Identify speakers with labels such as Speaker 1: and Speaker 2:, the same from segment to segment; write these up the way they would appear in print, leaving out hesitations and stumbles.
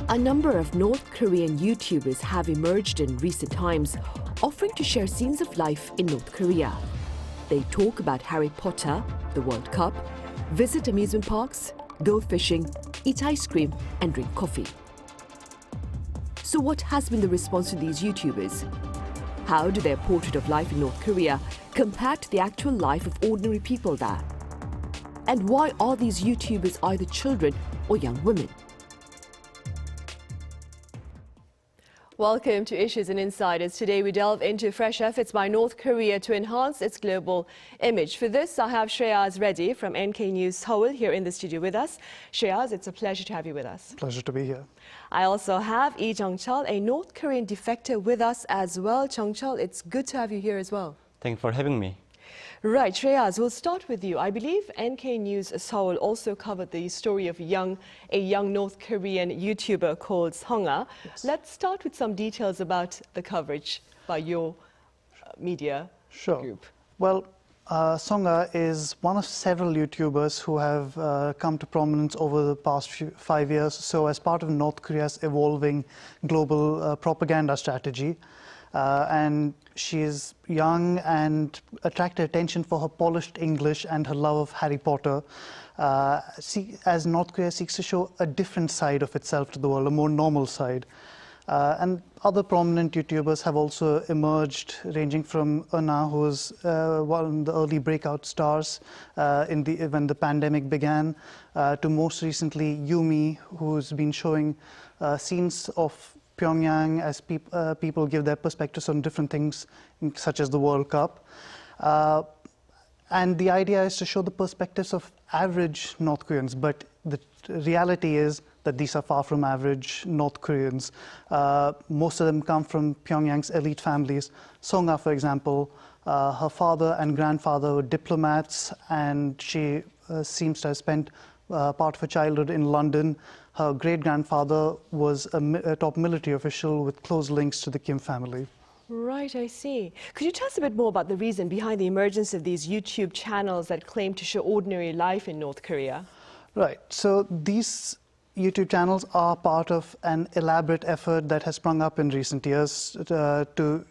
Speaker 1: A number of North Korean YouTubers have emerged in recent times, offering to share scenes of life in North Korea. They talk about Harry Potter, the World Cup, visit amusement parks, go fishing, eat ice cream and drink coffee. So what has been the response to these YouTubers? How do their portrait of life in North Korea compare to the actual life of ordinary people there? And why are these YouTubers either children or young women? Welcome to Issues and Insiders. Today we delve into fresh efforts by North Korea to enhance its global image. For this, I have Shreyas Reddy from NK News Seoul here in the studio with us. Shreyas, it's a pleasure to have you with us.
Speaker 2: Pleasure to be here.
Speaker 1: I also have Lee Jeong-cheol, a North Korean defector, with us as well. Jeong-cheol, it's good to have you here as well.
Speaker 3: Thank you for having me.
Speaker 1: Right, Shreyas, we'll start with you. I believe NK News Seoul also covered the story of a young North Korean YouTuber called Songa.
Speaker 2: Yes.
Speaker 1: Let's start with some details about the coverage by your media group.
Speaker 2: Well, Songa is one of several YouTubers who have come to prominence over the past 5 years, so as part of North Korea's evolving global propaganda strategy. And she is young and attracted attention for her polished English and her love of Harry Potter, as North Korea seeks to show a different side of itself to the world, a more normal side. And other prominent YouTubers have also emerged, ranging from Euna, who was one of the early breakout stars when the pandemic began, to most recently Yumi, who's been showing scenes of Pyongyang as people give their perspectives on different things, such as the World Cup. And the idea is to show the perspectives of average North Koreans, but the reality is that these are far from average North Koreans. Most of them come from Pyongyang's elite families. Songa, for example, her father and grandfather were diplomats, and she seems to have spent part of her childhood in London. Her great-grandfather was a top military official with close links to the Kim family.
Speaker 1: Right, I see. Could you tell us a bit more about the reason behind the emergence of these YouTube channels that claim to show ordinary life in North Korea?
Speaker 2: Right. So these YouTube channels are part of an elaborate effort that has sprung up in recent years to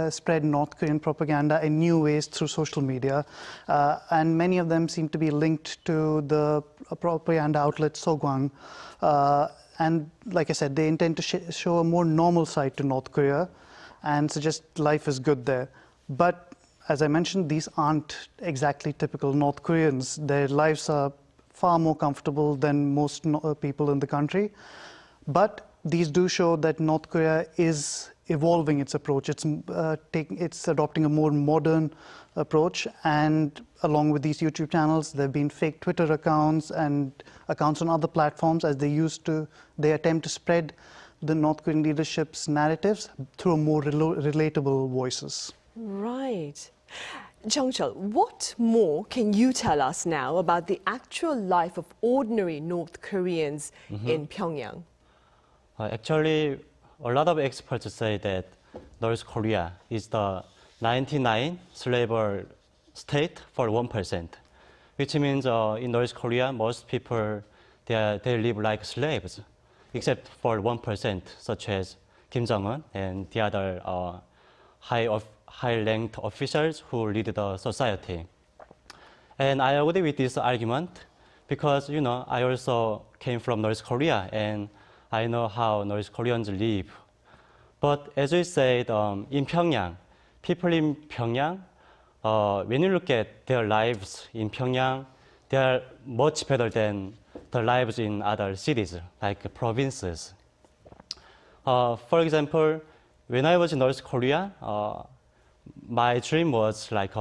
Speaker 2: spread North Korean propaganda in new ways through social media. And many of them seem to be linked to the propaganda outlet Sogwang. And like I said, they intend to show a more normal side to North Korea and suggest life is good there. But as I mentioned, these aren't exactly typical North Koreans. Their lives are far more comfortable than most people in the country. But these do show that North Korea is evolving its approach. It's adopting a more modern approach, and along with these YouTube channels, there have been fake Twitter accounts and accounts on other platforms as they attempt to spread the North Korean leadership's narratives through more relatable voices.
Speaker 1: Right. Jeong-cheol, what more can you tell us now about the actual life of ordinary North Koreans in Pyongyang?
Speaker 3: Actually, a lot of experts say that North Korea is the 99 slavery state for 1%, which means in North Korea, most people, they live like slaves, except for 1%, such as Kim Jong-un and the other high-ranked officials who lead the society. And I agree with this argument because, I also came from North Korea and I know how North Koreans live. But as we said, in Pyongyang, people in Pyongyang, when you look at their lives in Pyongyang, they are much better than the lives in other cities, like provinces. For example, when I was in North Korea, my dream was like,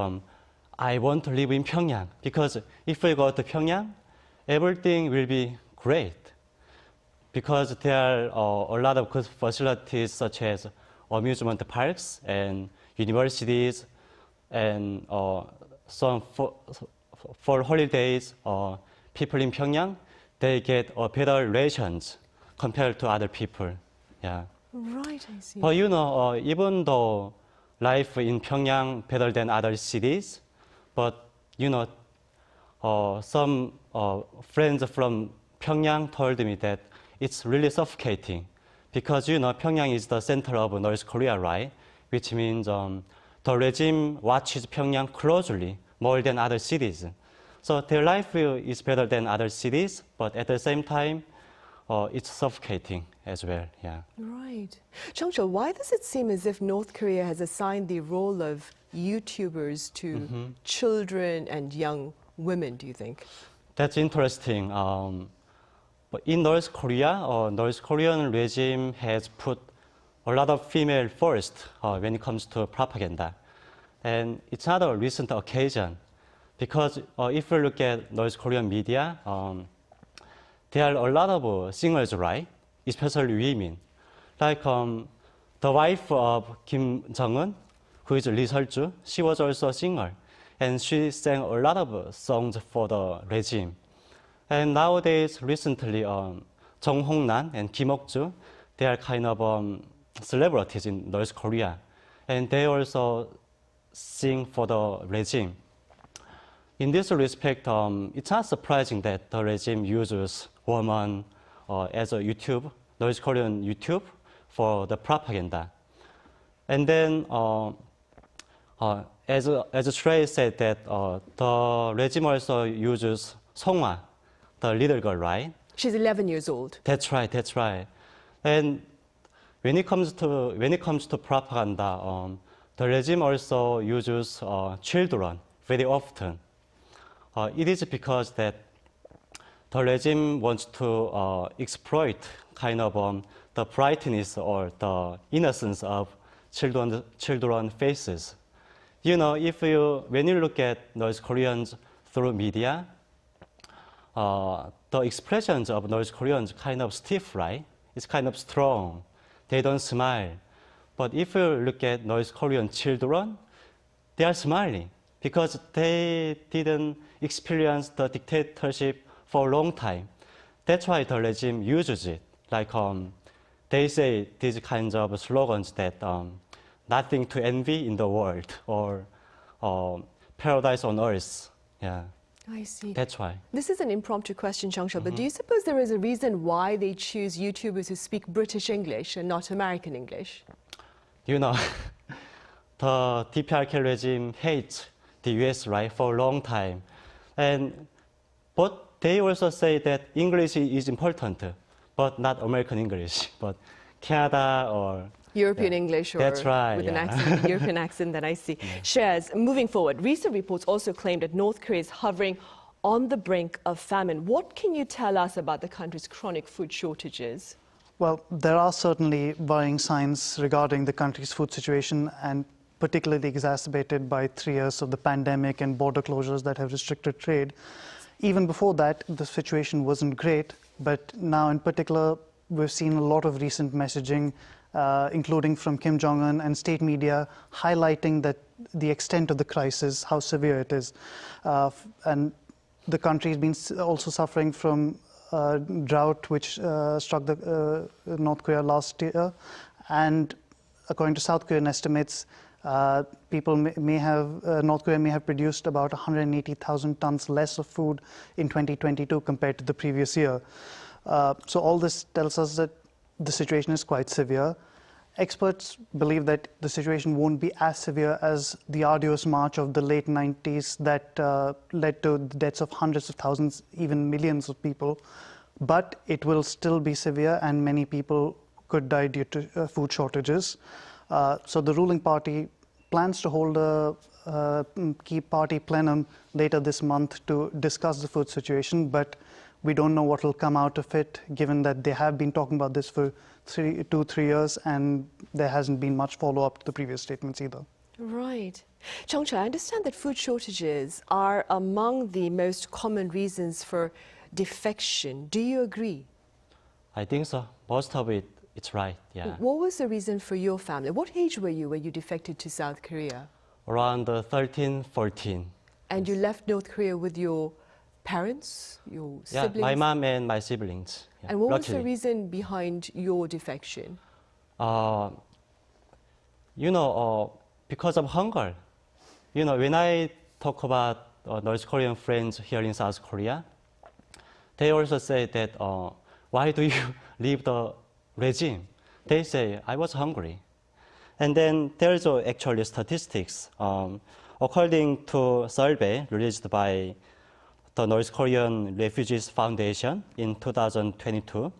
Speaker 3: I want to live in Pyongyang, because if we go to Pyongyang, everything will be great. Because there are a lot of good facilities such as amusement parks and universities, and some for holidays, people in Pyongyang, they get better rations compared to other people. Yeah.
Speaker 1: Right, I see.
Speaker 3: But even though life in Pyongyang better than other cities, but some friends from Pyongyang told me that it's really suffocating because, Pyongyang is the center of North Korea, right? Which means the regime watches Pyongyang closely, more than other cities. So their life is better than other cities, but at the same time, it's suffocating as well, yeah.
Speaker 1: Right. Jeong-cheol, why does it seem as if North Korea has assigned the role of YouTubers to children and young women, do you think?
Speaker 3: That's interesting. But in North Korea, North Korean regime has put a lot of female first when it comes to propaganda. And it's not a recent occasion because if you look at North Korean media, there are a lot of singers, right? Especially women. Like the wife of Kim Jong-un, who is Lee Jeong-cheol, she was also a singer. And she sang a lot of songs for the regime. And nowadays, recently, Jung Hong-nan and Kim Ok-ju, they are kind of celebrities in North Korea. And they also sing for the regime. In this respect, it's not surprising that the regime uses women as a YouTube, North Korean YouTube, for the propaganda. And then, as Shreyas said, that the regime also uses Songhwa, the little girl, right?
Speaker 1: She's 11 years old.
Speaker 3: That's right, that's right. And when it comes to propaganda, the regime also uses children very often. It is because that the regime wants to exploit kind of the brightness or the innocence of children faces. When you look at North Koreans through media, the expressions of North Koreans kind of stiff, right? It's kind of strong. They don't smile. But if you look at North Korean children, they are smiling because they didn't experience the dictatorship for a long time. That's why the regime uses it. Like they say these kinds of slogans that nothing to envy in the world or paradise on earth. Yeah.
Speaker 1: I see.
Speaker 3: That's why.
Speaker 1: This is an impromptu question, Jeong-cheol, but do you suppose there is a reason why they choose YouTubers who speak British English and not American English?
Speaker 3: The DPRK regime hates the US, right, for a long time. But they also say that English is important, but not American English, but Canada or
Speaker 1: European English, or
Speaker 3: that's right,
Speaker 1: with an accent, European accent that I see. Shreyas, moving forward, recent reports also claim that North Korea is hovering on the brink of famine. What can you tell us about the country's chronic food shortages?
Speaker 2: Well, there are certainly worrying signs regarding the country's food situation, and particularly exacerbated by 3 years of the pandemic and border closures that have restricted trade. Even before that, the situation wasn't great, but now in particular, we've seen a lot of recent messaging, including from Kim Jong-un and state media, highlighting that the extent of the crisis, how severe it is. And the country has been also suffering from drought, which struck North Korea last year. And according to South Korean estimates, North Korea may have produced about 180,000 tons less of food in 2022 compared to the previous year. So all this tells us that the situation is quite severe. Experts believe that the situation won't be as severe as the arduous march of the late 90s that led to the deaths of hundreds of thousands, even millions of people. But it will still be severe, and many people could die due to food shortages. So the ruling party plans to hold a key party plenum later this month to discuss the food situation, but we don't know what will come out of it, given that they have been talking about this for 2-3 years, and there hasn't been much follow-up to the previous statements either.
Speaker 1: Right. Jeong-cheol, I understand that food shortages are among the most common reasons for defection. Do you agree?
Speaker 3: I think so. Most of it, it's right, yeah.
Speaker 1: What was the reason for your family? What age were you when you defected to South Korea?
Speaker 3: Around 13, 14.
Speaker 1: And you left North Korea with your parents, your siblings?
Speaker 3: Yeah, my mom and my siblings. Yeah,
Speaker 1: and what
Speaker 3: luckily.
Speaker 1: was the reason behind your defection?
Speaker 3: Because of hunger. When I talk about North Korean friends here in South Korea, they also say that why do you leave the regime? They say, I was hungry. And then there's actually statistics. According to a survey released by the North Korean Refugees Foundation in 2022,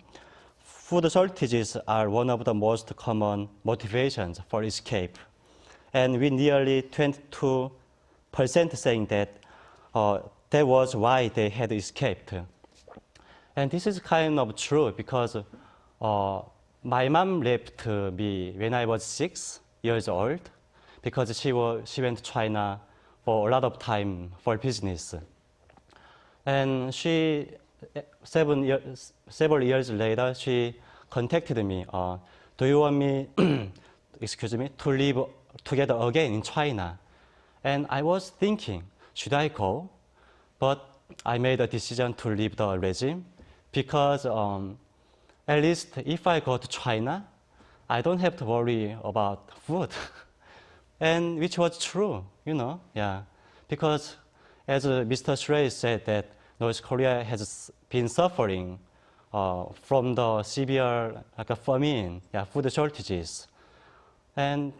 Speaker 3: food shortages are one of the most common motivations for escape. And with nearly 22% saying that that was why they had escaped. And this is kind of true because my mom left me when I was 6 years old because she went to China for a lot of time for business. And several years later, she contacted me. Do you want me, to live together again in China? And I was thinking, should I go? But I made a decision to leave the regime because at least if I go to China, I don't have to worry about food. And which was true, yeah. Because as Mr. Shreyas said that North Korea has been suffering from the severe famine, food shortages. And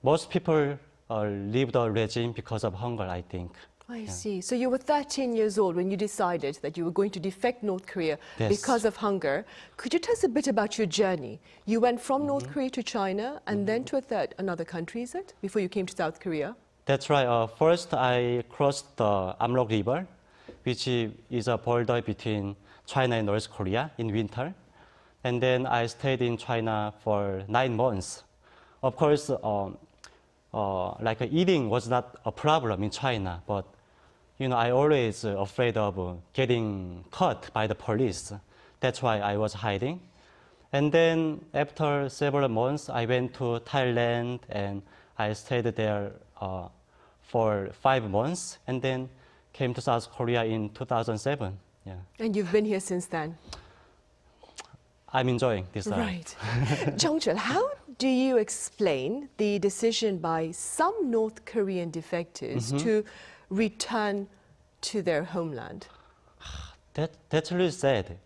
Speaker 3: most people leave the regime because of hunger, I think.
Speaker 1: I see. So you were 13 years old when you decided that you were going to defect North Korea because of hunger. Could you tell us a bit about your journey? You went from North Korea to China and then to another country, is it? Before you came to South Korea?
Speaker 3: That's right. First, I crossed the Amrok River, which is a border between China and North Korea in winter. And then I stayed in China for 9 months. Of course, eating was not a problem in China, but I always afraid of getting caught by the police. That's why I was hiding. And then after several months, I went to Thailand and I stayed there for 5 months and then came to South Korea in 2007. Yeah.
Speaker 1: And you've been here since then?
Speaker 3: I'm enjoying this time.
Speaker 1: Right. Jeong-cheol, how do you explain the decision by some North Korean defectors to return to their homeland?
Speaker 3: That's really sad.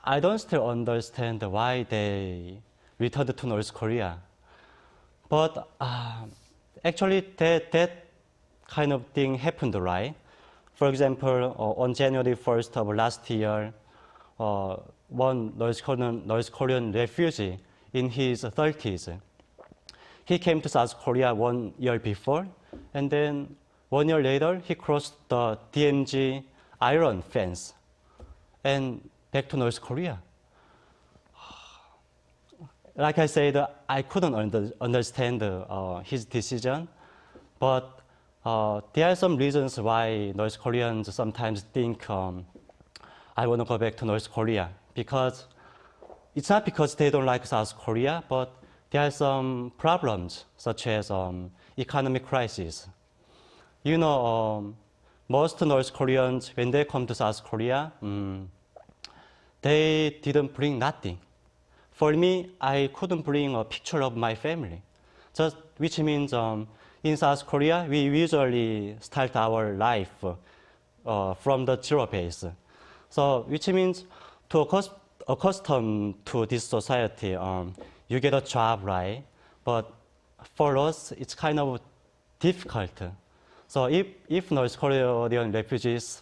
Speaker 3: I don't still understand why they returned to North Korea. But actually, that kind of thing happened, right? For example, on January 1st of last year, one North Korean refugee in his 30s. He came to South Korea 1 year before, and then 1 year later, he crossed the DMZ iron fence and back to North Korea. Like I said, I couldn't understand his decision, but there are some reasons why North Koreans sometimes think I want to go back to North Korea. Because it's not because they don't like South Korea, but there are some problems, such as economic crisis. Most North Koreans, when they come to South Korea, they didn't bring nothing. For me, I couldn't bring a picture of my family, which means in South Korea, we usually start our life from the zero base. So, which means to accustom to this society, you get a job, right? But for us, it's kind of difficult. So if North Korean refugees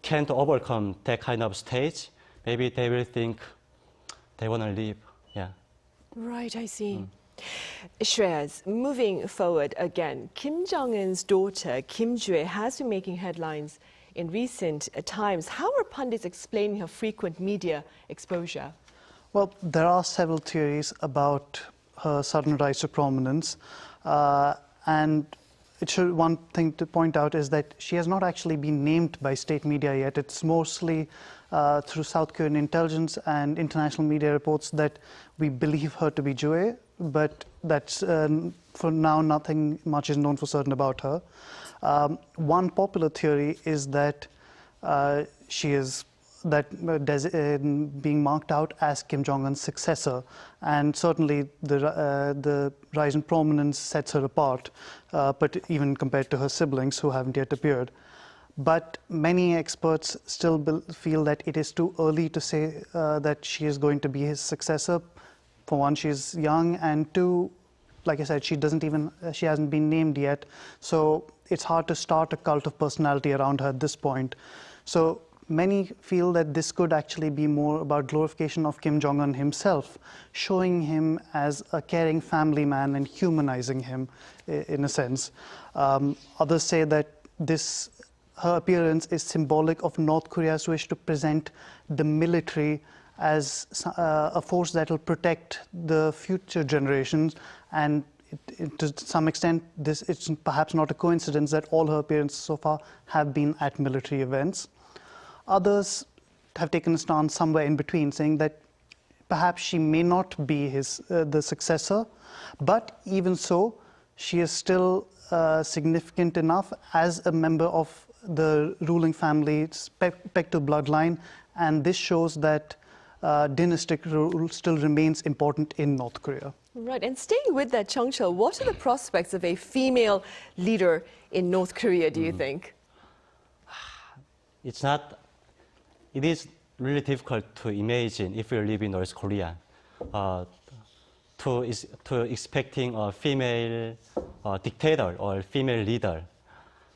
Speaker 3: can't overcome that kind of stage, maybe they will think they want to leave. Yeah.
Speaker 1: Right, I see. Shreyas, moving forward again, Kim Jong-un's daughter, Kim Jue, has been making headlines in recent times. How are pundits explaining her frequent media exposure?
Speaker 2: Well, there are several theories about her sudden rise to prominence. And one thing to point out is that she has not actually been named by state media yet. It's mostly through South Korean intelligence and international media reports that we believe her to be Jue, but that's, for now, nothing much is known for certain about her. One popular theory is that she is being marked out as Kim Jong-un's successor, and certainly the rise in prominence sets her apart, but even compared to her siblings who haven't yet appeared. But many experts still feel that it is too early to say that she is going to be his successor. For one, she's young, and two, like I said, she hasn't been named yet. So it's hard to start a cult of personality around her at this point. So many feel that this could actually be more about glorification of Kim Jong-un himself, showing him as a caring family man and humanizing him in a sense. Others say that her appearance is symbolic of North Korea's wish to present the military as a force that will protect the future generations, and to some extent it's perhaps not a coincidence that all her appearances so far have been at military events. Others have taken a stance somewhere in between, saying that perhaps she may not be the successor, but even so, she is still significant enough as a member of the ruling family's Paektu bloodline, and this shows that dynastic rule still remains important in North Korea.
Speaker 1: Right, and staying with that, Jeong-cheol, what are the prospects of a female leader in North Korea, do you think?
Speaker 3: It is really difficult to imagine if you live in North Korea, to expecting a female dictator or female leader.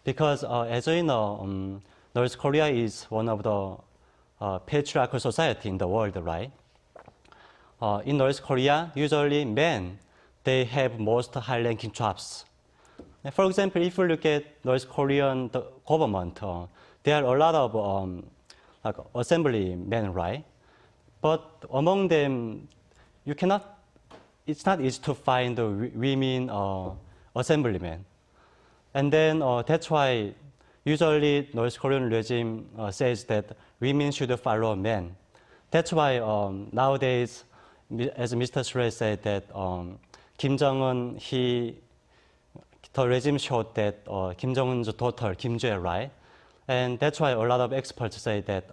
Speaker 3: Because as we know, North Korea is one of the patriarchal society in the world, right? In North Korea, usually men, they have most high-ranking jobs. For example, if you look at North Korean government, there are a lot of like assembly men, right? But among them, it's not easy to find women assemblymen. And then that's why usually North Korean regime says that women should follow men. That's why nowadays, as Mr. Shreyas said, that Kim Jong-un, the regime showed that Kim Jong-un's daughter, Kim Jae, right? And that's why a lot of experts say that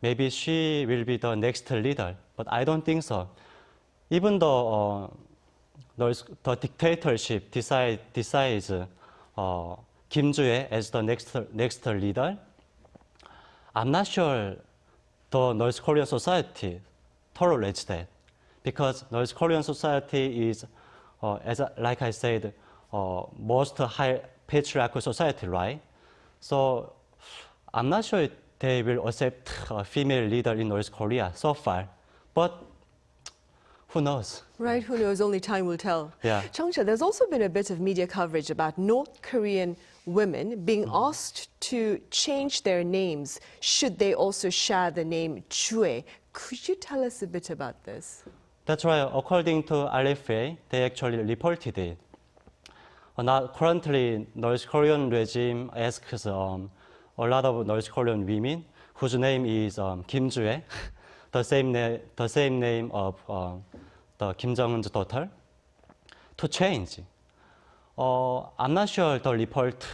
Speaker 3: maybe she will be the next leader. But I don't think so. Even though the dictatorship decides Kim Jae as the next leader, I'm not sure the North Korean society tolerates that, because North Korean society is, like I said, most high patriarchal society, right? So I'm not sure they will accept a female leader in North Korea so far, but who knows?
Speaker 1: Right, who knows? Only time will tell.
Speaker 3: Yeah.
Speaker 1: Jeong-cheol, there's also been a bit of media coverage about North Korean women being asked to change their names should they also share the name Chue. Could you tell us a bit about this?
Speaker 3: That's right. According to RFA, they actually reported it. Now, currently, North Korean regime asks a lot of North Korean women whose name is Kim Jue, the same name of the Kim Jong-un's daughter, to change. I'm not sure the report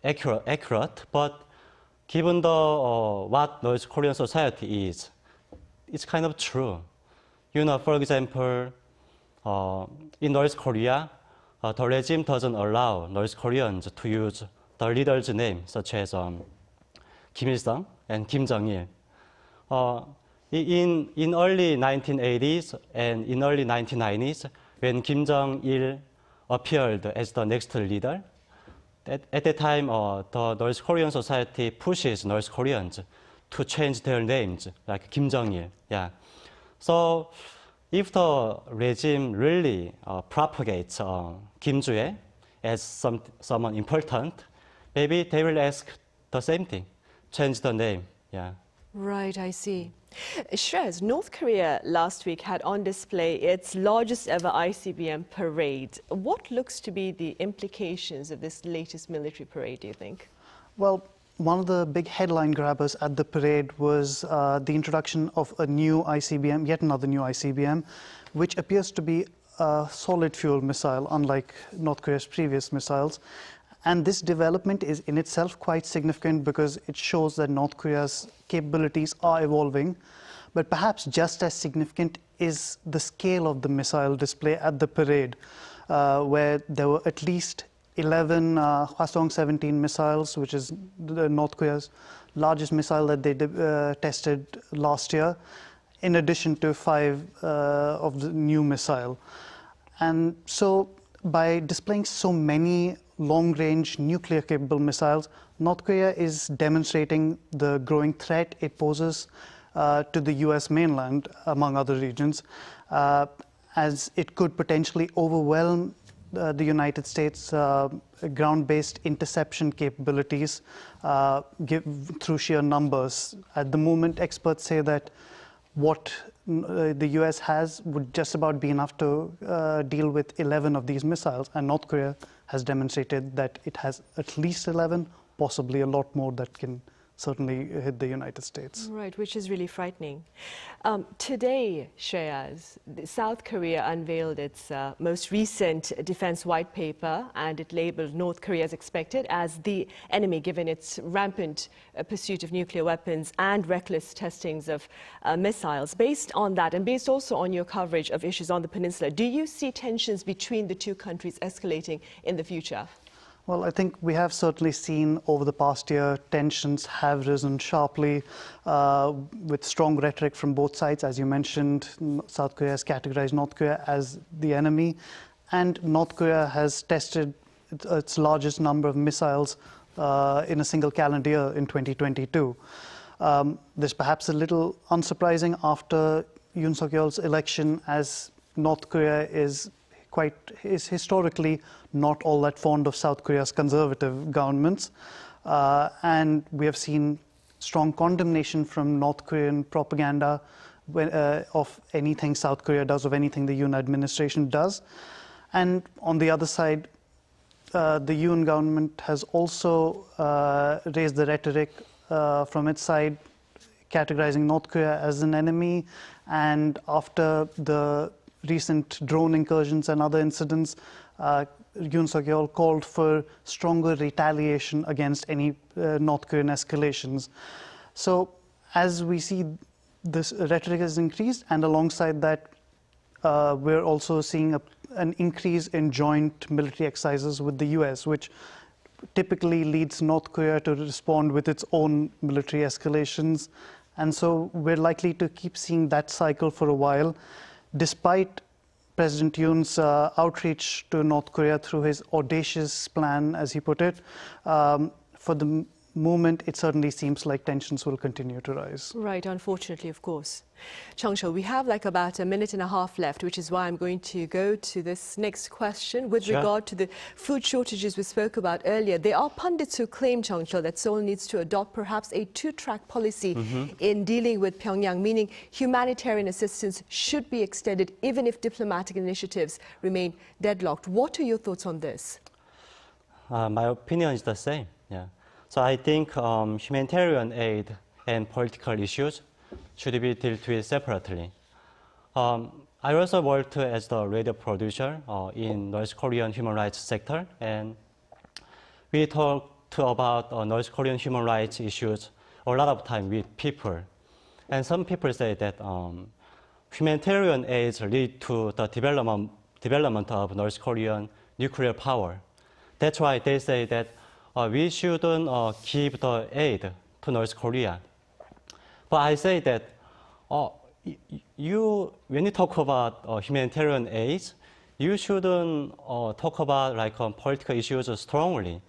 Speaker 3: accurate, but given what North Korean society is, it's kind of true. You know, for example, in North Korea, the regime doesn't allow North Koreans to use the leader's name, such as Kim Il-sung and Kim Jong-il. In early 1980s and in early 1990s, when Kim Jong-il appeared as the next leader, at that time, the North Korean society pushes North Koreans to change their names, like Kim Jong-il. Yeah. So if the regime really propagates Kim Jue as someone important, maybe they will ask the same thing, change the name. Yeah.
Speaker 1: Right, I see. Shreyas, North Korea last week had on display its largest ever ICBM parade. What looks to be the implications of this latest military parade, do you think?
Speaker 2: Well, one of the big headline grabbers at the parade was the introduction of a new ICBM, yet another new ICBM, which appears to be a solid fuel missile, unlike North Korea's previous missiles. And this development is in itself quite significant because it shows that North Korea's capabilities are evolving. But perhaps just as significant is the scale of the missile display at the parade, where there were at least 11 Hwasong-17 missiles, which is North Korea's largest missile that they tested last year, in addition to 5 of the new missile. And so by displaying so many long-range nuclear-capable missiles, North Korea is demonstrating the growing threat it poses to the US mainland, among other regions, as it could potentially overwhelm the United States' ground-based interception capabilities through sheer numbers. At the moment, experts say that what the US has would just about be enough to deal with 11 of these missiles, and North Korea has demonstrated that it has at least 11, possibly a lot more that can certainly hit the United States.
Speaker 4: Right, which is really frightening. Today, Shreyas, South Korea unveiled its most recent defense white paper, and it labeled North Korea, as expected, as the enemy, given its rampant pursuit of nuclear weapons and reckless testings of missiles. Based on that, and based also on your coverage of issues on the peninsula, do you see tensions between the two countries escalating in the future?
Speaker 2: Well, I think we have certainly seen over the past year tensions have risen sharply with strong rhetoric from both sides. As you mentioned, South Korea has categorized North Korea as the enemy, and North Korea has tested its largest number of missiles in a single calendar year in 2022. This is perhaps a little unsurprising after Yoon Suk-yeol's election, as North Korea is historically not all that fond of South Korea's conservative governments. And we have seen strong condemnation from North Korean propaganda of anything South Korea does, of anything the Yoon administration does. And on the other side, the Yoon government has also raised the rhetoric from its side, categorizing North Korea as an enemy. And after the recent drone incursions and other incidents, Yoon Suk-yeol called for stronger retaliation against any North Korean escalations. So as we see, this rhetoric has increased, and alongside that, we're also seeing an increase in joint military exercises with the US, which typically leads North Korea to respond with its own military escalations. And so we're likely to keep seeing that cycle for a while, despite President Yoon's outreach to North Korea through his audacious plan, as he put it. For the moment, it certainly seems like tensions will continue to rise.
Speaker 4: Right, unfortunately, of course. Jeong-cheol, we have like about a minute and a half left, which is why I'm going to go to this next question with regard to the food shortages we spoke about earlier. There are pundits who claim, Jeong-cheol, that Seoul needs to adopt perhaps a two-track policy in dealing with Pyongyang, meaning humanitarian assistance should be extended even if diplomatic initiatives remain deadlocked. What are your thoughts on this?
Speaker 3: My opinion is the same. Yeah. So I think humanitarian aid and political issues should be dealt with separately. I also worked as the radio producer in North Korean human rights sector, and we talked about North Korean human rights issues a lot of time with people. And some people say that humanitarian aids lead to the development of North Korean nuclear power. That's why they say that we shouldn't give the aid to North Korea. But I say that when you talk about humanitarian aid, you shouldn't talk about like political issues strongly,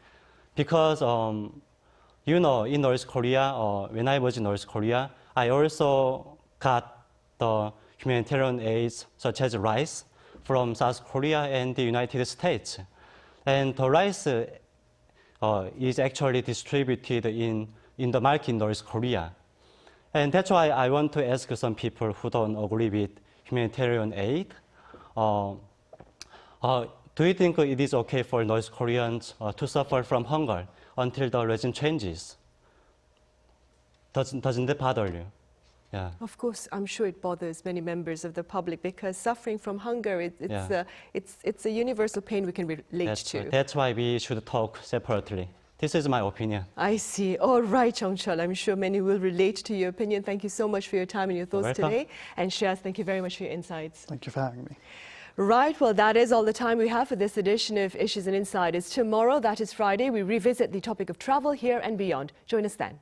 Speaker 3: because you know, in North Korea, when I was in North Korea, I also got the humanitarian aids such as rice from South Korea and the United States, and the rice is actually distributed in the market in North Korea. And that's why I want to ask some people who don't agree with humanitarian aid, do you think it is okay for North Koreans to suffer from hunger until the regime changes? Doesn't it bother you? Yeah.
Speaker 4: Of course, I'm sure it bothers many members of the public, because suffering from hunger, it's a universal pain we can relate to.
Speaker 3: That's why we should talk separately. This is my opinion.
Speaker 4: I see. All right, Jeong-cheol. I'm sure many will relate to your opinion. Thank you so much for your time and your thoughts today. And Shreyas, thank you very much for your insights.
Speaker 2: Thank you for having me.
Speaker 4: Right, well, that is all the time we have for this edition of Issues and Insiders. Tomorrow, that is Friday, we revisit the topic of travel here and beyond. Join us then.